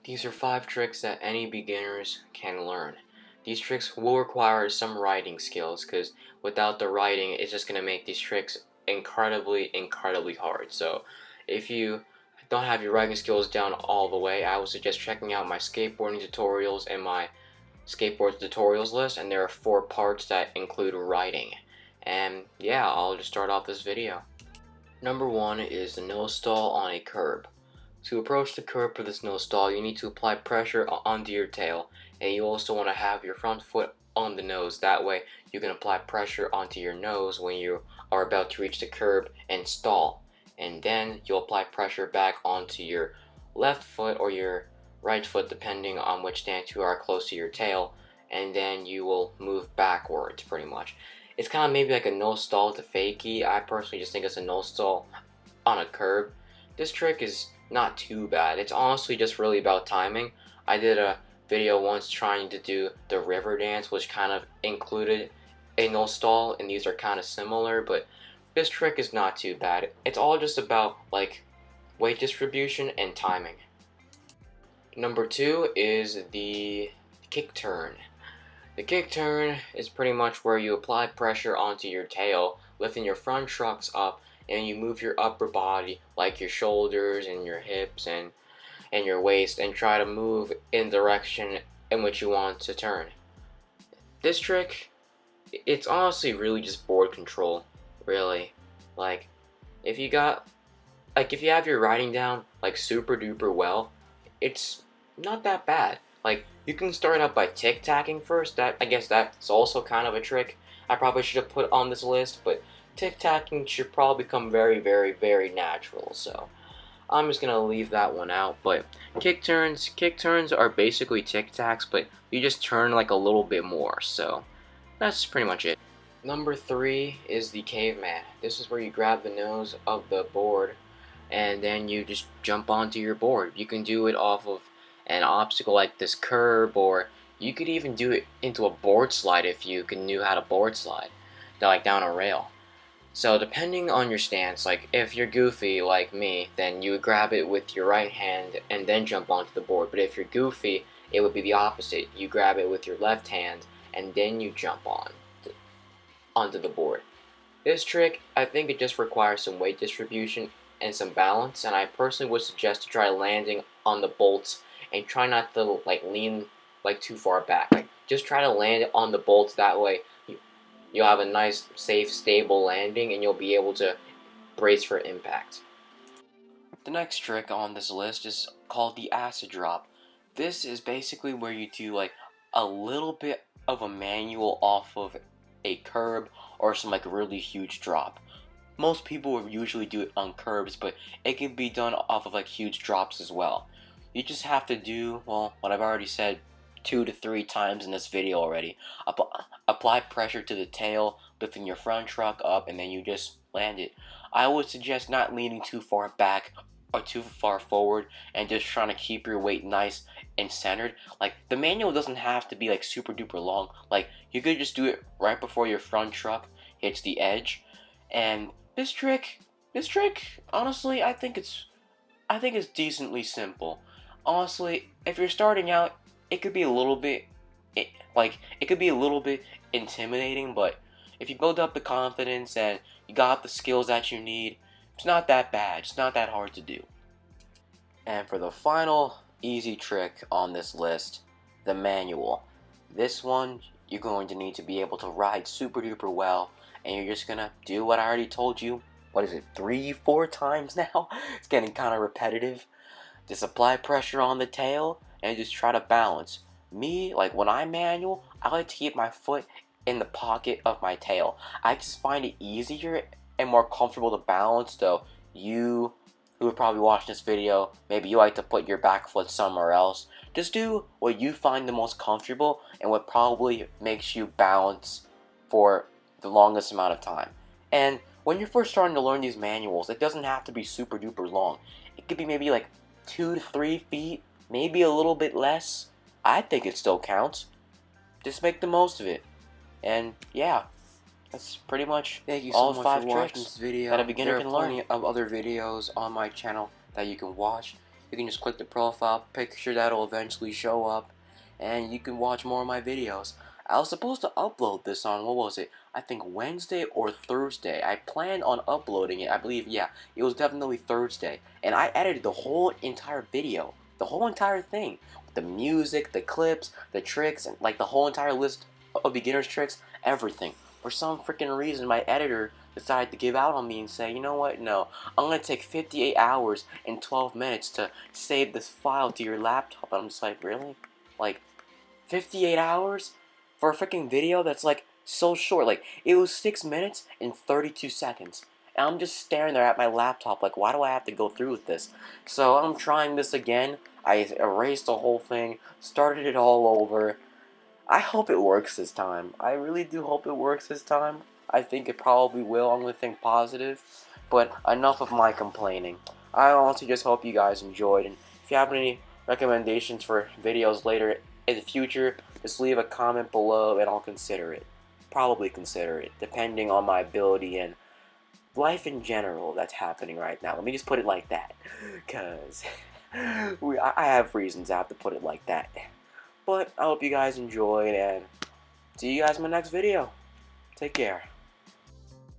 These are 5 tricks that any beginners can learn. These tricks will require some writing skills because without the writing, it's just going to make these tricks incredibly hard. So if you don't have your writing skills down all the way, I would suggest checking out my skateboarding tutorials and my skateboard tutorials list, and there are 4 parts that include writing. And yeah, I'll just start off this video. Number 1 is the nose stall on a curb. To approach the curb for this nose stall, you need to apply pressure onto your tail, and you also want to have your front foot on the nose. That way you can apply pressure onto your nose when you are about to reach the curb and stall. And then you'll apply pressure back onto your left foot or your right foot depending on which stance you are close to your tail, and then you will move backwards pretty much. It's kind of maybe like a nose stall to fakie. I personally just think it's a nose stall on a curb. This trick is not too bad. It's honestly just really about timing. I did a video once trying to do the river dance, which kind of included a nose stall, and these are kind of similar, but this trick is not too bad. It's all just about like weight distribution and timing. Number 2 is the kick turn. The kick turn is pretty much where you apply pressure onto your tail, lifting your front trucks up, and you move your upper body, like your shoulders and your hips and your waist, and try to move in the direction in which you want to turn. This trick, it's honestly really just board control, really. Like, if you have your writing down like super duper well, it's not that bad. Like, you can start out by tic-tacking first. I guess that's also kind of a trick I probably should have put on this list, but tic-tacking should probably become very natural, so I'm just gonna leave that one out. But kick turns are basically tic-tacs, but you just turn like a little bit more, so that's pretty much it. Number 3 is the caveman. This is where you grab the nose of the board and then you just jump onto your board. You can do it off of an obstacle like this curb, or you could even do it into a board slide if you knew how to board slide, like down a rail. So depending on your stance, like if you're goofy like me, then you would grab it with your right hand and then jump onto the board. But if you're goofy, it would be the opposite. You grab it with your left hand and then you jump onto the board. This trick, I think it just requires some weight distribution and some balance, and I personally would suggest to try landing on the bolts and try not to like lean like too far back. Like just try to land on the bolts, that way you'll have a nice, safe, stable landing and you'll be able to brace for impact. The next trick on this list is called the acid drop. This is basically where you do like a little bit of a manual off of a curb or some like really huge drop. Most people would usually do it on curbs, but it can be done off of like huge drops as well. You just have to do, well, what I've already said 2 to 3 times in this video already. Apply pressure to the tail, lifting your front truck up, and then you just land it. I would suggest not leaning too far back or too far forward, and just trying to keep your weight nice and centered. Like, the manual doesn't have to be like super duper long. Like, you could just do it right before your front truck hits the edge. And this trick, honestly, I think it's decently simple. Honestly, if you're starting out, it could be a little bit intimidating, but if you build up the confidence and you got the skills that you need, it's not that bad. It's not that hard to do. And for the final easy trick on this list, the manual. This one, you're going to need to be able to ride super duper well, and you're just gonna do what I already told you. What is it, 3-4 times now? It's getting kind of repetitive. Just apply pressure on the tail and just try to balance. Me, like when I manual, I like to keep my foot in the pocket of my tail. I just find it easier and more comfortable to balance, though you who would probably watch this video, maybe you like to put your back foot somewhere else. Just do what you find the most comfortable and what probably makes you balance for the longest amount of time. And when you're first starting to learn these manuals, it doesn't have to be super duper long. It could be maybe like 2 to 3 feet, maybe a little bit less. I think it still counts. Just make the most of it. And yeah, that's pretty much all 5 tricks that a beginner can learn. There are plenty of other videos on my channel that you can watch. You can just click the profile picture that'll eventually show up, and you can watch more of my videos. I was supposed to upload this on, what was it? I think Wednesday or Thursday. I planned on uploading it. I believe, yeah, it was definitely Thursday. And I edited the whole entire video. The whole entire thing. The music, the clips, the tricks, and like the whole entire list of beginner's tricks, everything. For some freaking reason, my editor decided to give out on me and say, you know what, no, I'm going to take 58 hours and 12 minutes to save this file to your laptop. And I'm just like, really? Like, 58 hours? For a freaking video that's like so short? Like, it was 6 minutes and 32 seconds. And I'm just staring there at my laptop like, why do I have to go through with this? So I'm trying this again. I erased the whole thing, started it all over. I hope it works this time. I really do hope it works this time. I think it probably will. I'm going to think positive. But enough of my complaining. I honestly just hope you guys enjoyed. And if you have any recommendations for videos later in the future, just leave a comment below and I'll consider it. Probably consider it, depending on my ability and life in general that's happening right now. Let me just put it like that. Because I have reasons I have to put it like that. But I hope you guys enjoyed, and see you guys in my next video. Take care.